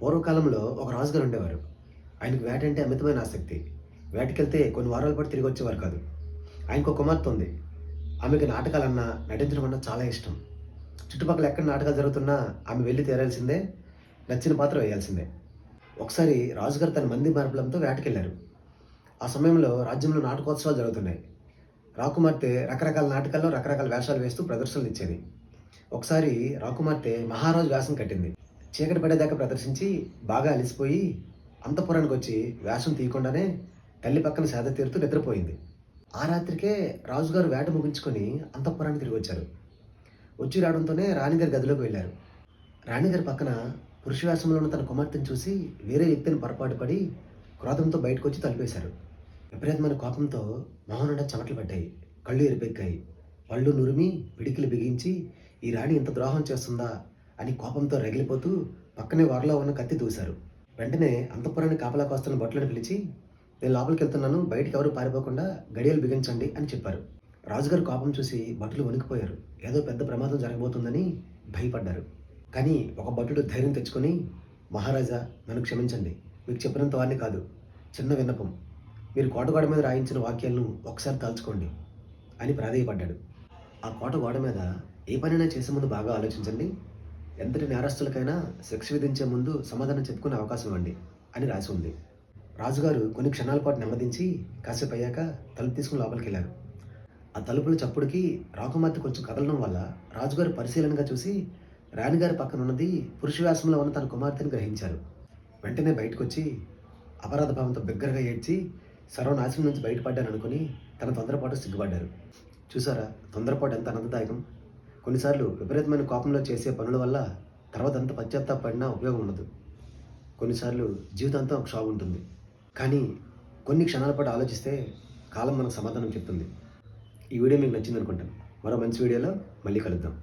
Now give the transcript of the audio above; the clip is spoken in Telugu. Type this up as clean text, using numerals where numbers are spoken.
పూర్వకాలంలో ఒక రాజుగారు ఉండేవారు. ఆయనకు వేట అంటే అమితమైన ఆసక్తి. వేటకెళ్తే కొన్ని వారాల పాటు తిరిగి వచ్చేవారు కాదు. ఆయనకు ఒక కుమార్తె ఉంది. ఆమెకి నాటకాలన్నా, నటించడం అన్నా చాలా ఇష్టం. చుట్టుపక్కల ఎక్కడ నాటకాలు జరుగుతున్నా ఆమె వెళ్లి తీరాల్సిందే, నచ్చిన పాత్ర వేయాల్సిందే. ఒకసారి రాజుగారు తన మంది మార్బలంతో వేటకెళ్లారు. ఆ సమయంలో రాజ్యంలో నాటకోత్సవాలు జరుగుతున్నాయి. రాకుమార్తె రకరకాల నాటకాల్లో రకరకాల వేషాలు వేస్తూ ప్రదర్శనలు ఇచ్చేది. ఒకసారి రాకుమార్తె మహారాజు వేషం కట్టింది. చీకటి పడేదాకా ప్రదర్శించి బాగా అలిసిపోయి అంతఃపురానికి వచ్చి వేషం తీయకుండానే తల్లి పక్కన సేద తీరుతూ నిద్రపోయింది. ఆ రాత్రికే రాజుగారు వేట ముగించుకొని అంతఃపురానికి తిరిగి వచ్చారు. వచ్చి రావడంతోనే రాణిగారి గదిలోకి వెళ్ళారు. రాణిగారి పక్కన పురుష వేషంలో ఉన్న తన కుమార్తెను చూసి వేరే వ్యక్తిని పొరపాటు పడి క్రోధంతో బయటకు వచ్చి తలుపేశారు. విపరీతమైన కోపంతో మొహం నిండా చెమటలు పడ్డాయి. కళ్ళు ఎరిపెక్కాయి. పళ్ళు నురిమి పిడికిలు బిగించి ఈ రాణి ఇంత ద్రోహం చేస్తుందా అని కోపంతో రగిలిపోతూ పక్కనే వరలో ఉన్న కత్తి దూశారు. వెంటనే అంతఃపురాన్ని కాపలా కాస్తున్న భటులను పిలిచి, నేను లోపలికి వెళ్తున్నాను, బయటికి ఎవరు పారిపోకుండా గడియలు బిగించండి అని చెప్పారు. రాజుగారు కోపం చూసి భటులు వణికిపోయారు. ఏదో పెద్ద ప్రమాదం జరగబోతుందని భయపడ్డారు. కానీ ఒక భటుడు ధైర్యం తెచ్చుకొని, మహారాజా నన్ను క్షమించండి, మీకు చెప్పినంత వారిని కాదు, చిన్న విన్నపం, మీరు కోటగోడ మీద రాయించిన వాక్యాలను ఒకసారి తలుచుకోండి అని ప్రాధేయపడ్డాడు. ఆ కోట గోడ మీద ఏ పనైనా చేసే ముందు బాగా ఆలోచించండి, ఎంతటి నేరస్తులకైనా శిక్ష విధించే ముందు సమాధానం చెప్పుకునే అవకాశం ఇవ్వండి అని రాసి ఉంది. రాజుగారు కొన్ని క్షణాల పాటు నెమ్మదించి కాసేపు అయ్యాక తలుపు తీసుకుని లోపలికి వెళ్ళారు. ఆ తలుపుల చప్పుడుకి రాకుమార్తె కొంచెం కదలడం వల్ల రాజుగారు పరిశీలనగా చూసి రాణిగారి పక్కన ఉన్నది పురుష వేషంలో ఉన్న తన కుమార్తెను గ్రహించారు. వెంటనే బయటకు వచ్చి అపరాధ భావంతో బిగ్గరగా ఏడ్చి సర్వనాశనం నుంచి బయటపడ్డాను అనుకుని తన తొందరపాటు సిగ్గుపడ్డారు. చూసారా, తొందరపాటు ఎంత ఆనందదాయకం. కొన్నిసార్లు విపరీతమైన కోపంలో చేసే పనుల వల్ల తర్వాత అంత పశ్చాత్తాపడినా ఉపయోగం ఉండదు. కొన్నిసార్లు జీవితాంతం ఒక క్షోభ ఉంటుంది. కానీ కొన్ని క్షణాల పాటు ఆలోచిస్తే కాలం మనకు సమాధానం చెప్తుంది. ఈ వీడియో మీకు నచ్చింది అనుకుంటాను. మరో మంచి వీడియోలో మళ్ళీ కలుద్దాం.